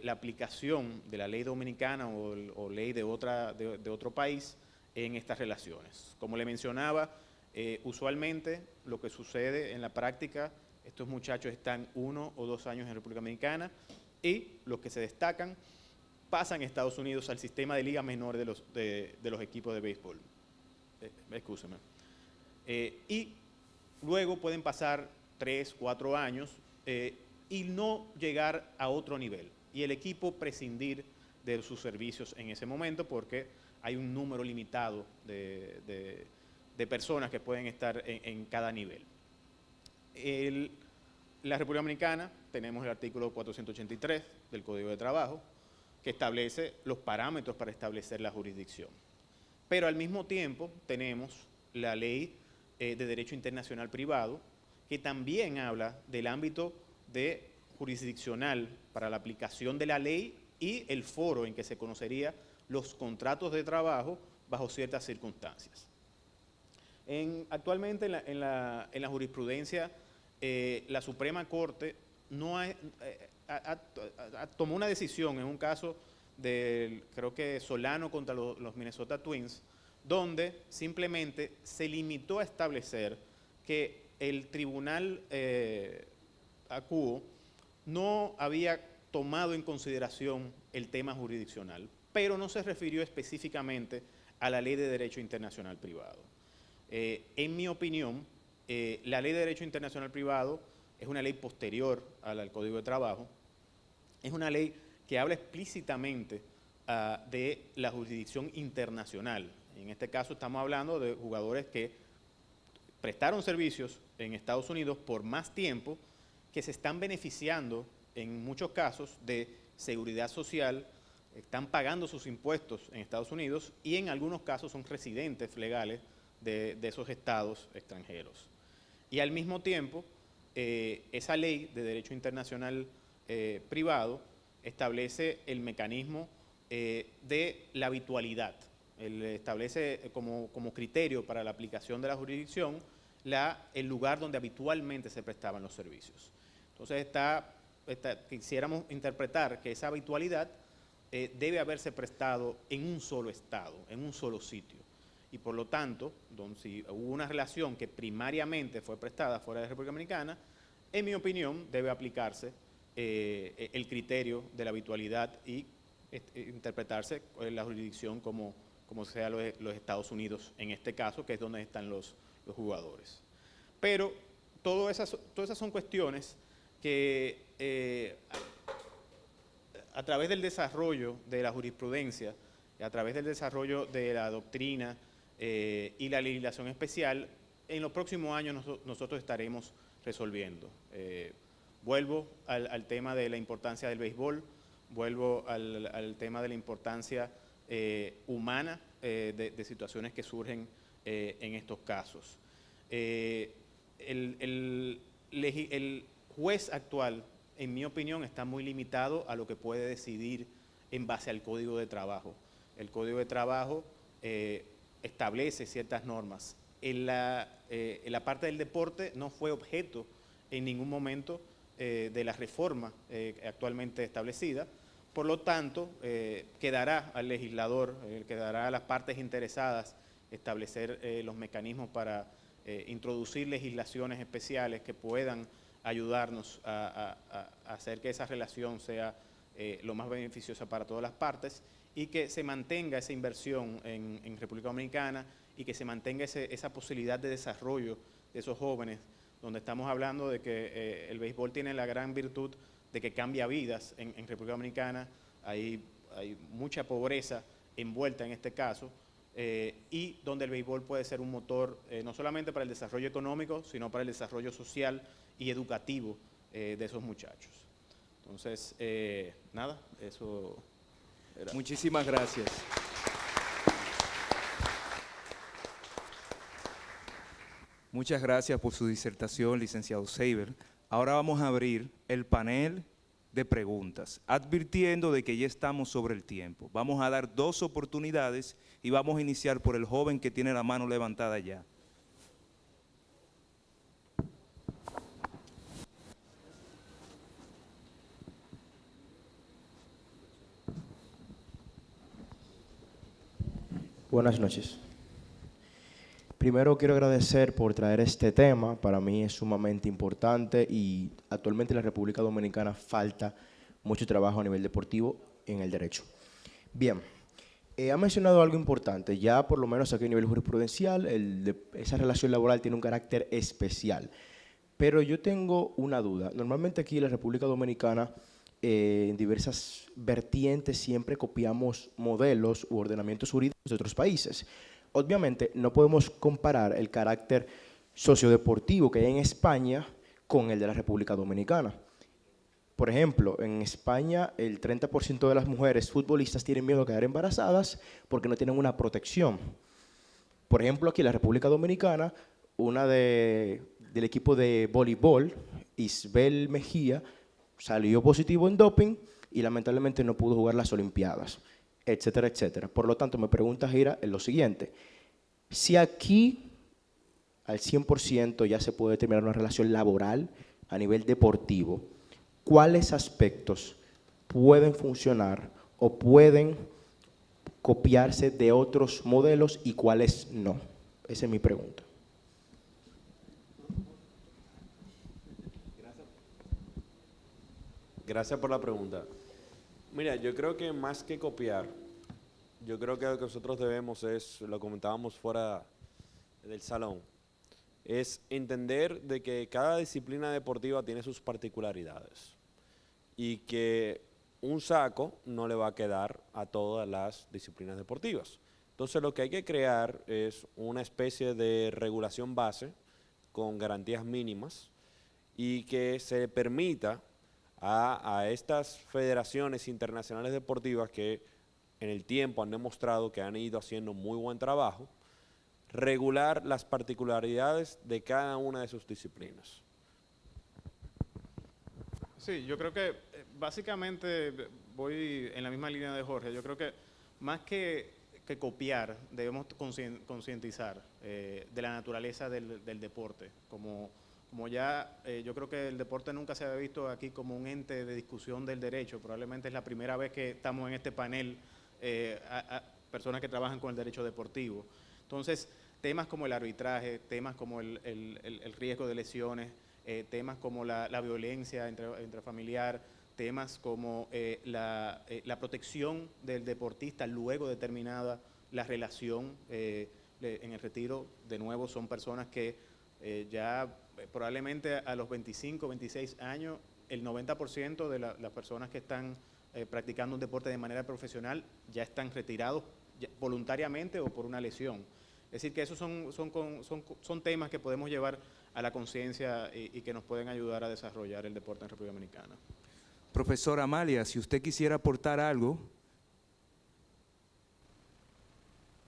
la aplicación de la ley dominicana o ley de otro país en estas relaciones. Como le mencionaba, usualmente lo que sucede en la práctica, estos muchachos están 1 o 2 años en República Dominicana, y los que se destacan pasan a Estados Unidos al sistema de liga menor de los equipos de béisbol. Excúseme. Y luego pueden pasar 3, 4 años y no llegar a otro nivel, y el equipo prescindir de sus servicios en ese momento, porque hay un número limitado de personas que pueden estar en cada nivel. La República Dominicana tenemos el artículo 483 del Código de Trabajo, que establece los parámetros para establecer la jurisdicción. Pero al mismo tiempo tenemos la Ley de Derecho Internacional Privado, que también habla del ámbito jurisdiccional para la aplicación de la ley y el foro en que se conocería los contratos de trabajo bajo ciertas circunstancias. Actualmente en la jurisprudencia, la Suprema Corte tomó una decisión en un caso creo que Solano contra los Minnesota Twins, donde simplemente se limitó a establecer que el tribunal acuo no había tomado en consideración el tema jurisdiccional, pero no se refirió específicamente a la Ley de Derecho Internacional Privado. En mi opinión, la Ley de Derecho Internacional Privado es una ley posterior al Código de Trabajo, es una ley que habla explícitamente de la jurisdicción internacional. En este caso estamos hablando de jugadores que prestaron servicios en Estados Unidos por más tiempo, que se están beneficiando en muchos casos de seguridad social, están pagando sus impuestos en Estados Unidos, y en algunos casos son residentes legales de esos estados extranjeros. Y al mismo tiempo, esa ley de derecho internacional privado establece el mecanismo de la habitualidad. Establece como criterio para la aplicación de la jurisdicción el lugar donde habitualmente se prestaban los servicios. Entonces quisiéramos interpretar que esa habitualidad debe haberse prestado en un solo estado, en un solo sitio. Y por lo tanto, si hubo una relación que primariamente fue prestada fuera de la República Dominicana, en mi opinión debe aplicarse el criterio de la habitualidad y interpretarse la jurisdicción como sea los Estados Unidos en este caso, que es donde están los jugadores. Pero todas esas son cuestiones que a través del desarrollo de la jurisprudencia, a través del desarrollo de la doctrina y la legislación especial en los próximos años nosotros estaremos resolviendo. Vuelvo al tema de la importancia del béisbol, vuelvo al tema de la importancia humana de situaciones que surgen en estos casos. El juez actual, en mi opinión, está muy limitado a lo que puede decidir en base al Código de Trabajo. El Código de Trabajo establece ciertas normas. En la parte del deporte no fue objeto en ningún momento de la reforma actualmente establecida. Por lo tanto, quedará al legislador, quedará a las partes interesadas establecer los mecanismos para introducir legislaciones especiales que puedan ayudarnos a hacer que esa relación sea lo más beneficiosa para todas las partes y que se mantenga esa inversión en República Dominicana y que se mantenga esa posibilidad de desarrollo de esos jóvenes, donde estamos hablando de que el béisbol tiene la gran virtud de que cambia vidas en República Dominicana. Hay mucha pobreza envuelta en este caso, y donde el béisbol puede ser un motor no solamente para el desarrollo económico, sino para el desarrollo social y educativo de esos muchachos. Entonces, nada, eso era. Muchísimas gracias. Muchas gracias por su disertación, licenciado Seiber. Ahora vamos a abrir el panel de preguntas, advirtiendo de que ya estamos sobre el tiempo. Vamos a dar 2 oportunidades y vamos a iniciar por el joven que tiene la mano levantada ya. Buenas noches. Primero quiero agradecer por traer este tema, para mí es sumamente importante y actualmente en la República Dominicana falta mucho trabajo a nivel deportivo en el derecho. Bien, ha mencionado algo importante, ya por lo menos aquí a nivel jurisprudencial, esa relación laboral tiene un carácter especial, pero yo tengo una duda. Normalmente aquí en la República Dominicana, en diversas vertientes siempre copiamos modelos u ordenamientos jurídicos de otros países. Obviamente no podemos comparar el carácter sociodeportivo que hay en España con el de la República Dominicana. Por ejemplo, en España el 30% de las mujeres futbolistas tienen miedo a quedar embarazadas porque no tienen una protección. Por ejemplo, aquí en la República Dominicana, una del equipo de voleibol, Isbel Mejía, salió positivo en doping y lamentablemente no pudo jugar las Olimpiadas, etcétera, etcétera. Por lo tanto, mi pregunta gira en lo siguiente. Si aquí al 100% ya se puede determinar una relación laboral a nivel deportivo, ¿cuáles aspectos pueden funcionar o pueden copiarse de otros modelos y cuáles no? Esa es mi pregunta. Gracias por la pregunta. Mira, yo creo que más que copiar, yo creo que lo que nosotros debemos es, lo comentábamos fuera del salón, es entender de que cada disciplina deportiva tiene sus particularidades y que un saco no le va a quedar a todas las disciplinas deportivas. Entonces lo que hay que crear es una especie de regulación base con garantías mínimas y que se permita a estas federaciones internacionales deportivas que en el tiempo han demostrado que han ido haciendo muy buen trabajo, regular las particularidades de cada una de sus disciplinas. Sí, yo creo que básicamente voy en la misma línea de Jorge. Yo creo que más que copiar, debemos concientizar de la naturaleza del deporte. Como ya yo creo que el deporte nunca se había visto aquí como un ente de discusión del derecho. Probablemente es la primera vez que estamos en este panel personas que trabajan con el derecho deportivo. Entonces, temas como el arbitraje, temas como el riesgo de lesiones, temas como la violencia intrafamiliar, temas como la protección del deportista luego de terminada la relación en el retiro. De nuevo, son personas que ya probablemente a los 25, 26 años, el 90% de las personas que están practicando un deporte de manera profesional ya están retirados voluntariamente o por una lesión. Es decir, que esos son temas que podemos llevar a la conciencia y que nos pueden ayudar a desarrollar el deporte en República Dominicana. Profesora Amalia, si usted quisiera aportar algo.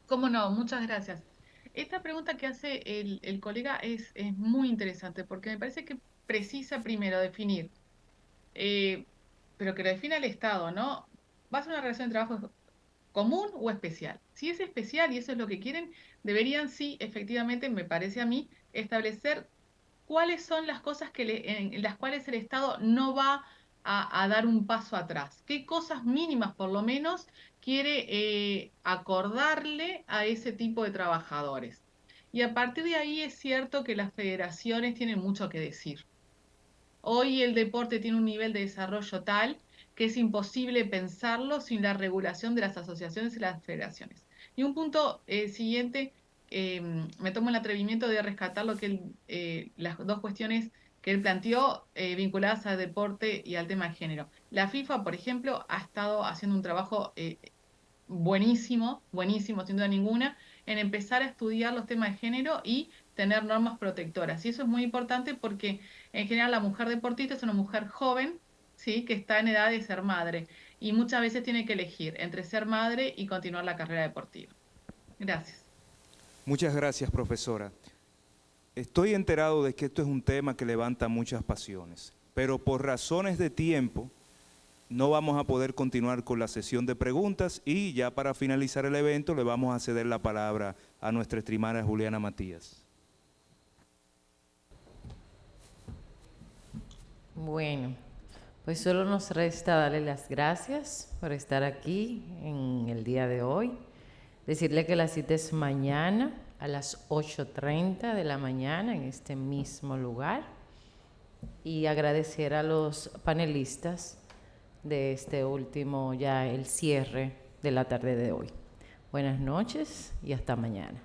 Cómo no, muchas gracias. Esta pregunta que hace el colega es muy interesante porque me parece que precisa primero definir, pero que lo defina el Estado, ¿no? ¿Va a ser una relación de trabajo común o especial? Si es especial y eso es lo que quieren, deberían sí, efectivamente, me parece a mí, establecer cuáles son las cosas en las cuales el Estado no va a dar un paso atrás. ¿Qué cosas mínimas, por lo menos, quiere acordarle a ese tipo de trabajadores? Y a partir de ahí es cierto que las federaciones tienen mucho que decir. Hoy el deporte tiene un nivel de desarrollo tal que es imposible pensarlo sin la regulación de las asociaciones y las federaciones. Y un punto siguiente, me tomo el atrevimiento de rescatar las dos cuestiones que él planteó vinculadas al deporte y al tema de género. La FIFA, por ejemplo, ha estado haciendo un trabajo buenísimo, buenísimo, sin duda ninguna, en empezar a estudiar los temas de género y tener normas protectoras. Y eso es muy importante porque en general la mujer deportista es una mujer joven, ¿sí?, que está en edad de ser madre y muchas veces tiene que elegir entre ser madre y continuar la carrera deportiva. Gracias. Muchas gracias, profesora. Estoy enterado de que esto es un tema que levanta muchas pasiones, pero por razones de tiempo no vamos a poder continuar con la sesión de preguntas y ya para finalizar el evento le vamos a ceder la palabra a nuestra estimada Juliana Matías. Bueno, pues solo nos resta darle las gracias por estar aquí en el día de hoy. Decirle que la cita es mañana a las 8:30 de la mañana en este mismo lugar. Y agradecer a los panelistas de este último, ya el cierre de la tarde de hoy. Buenas noches y hasta mañana.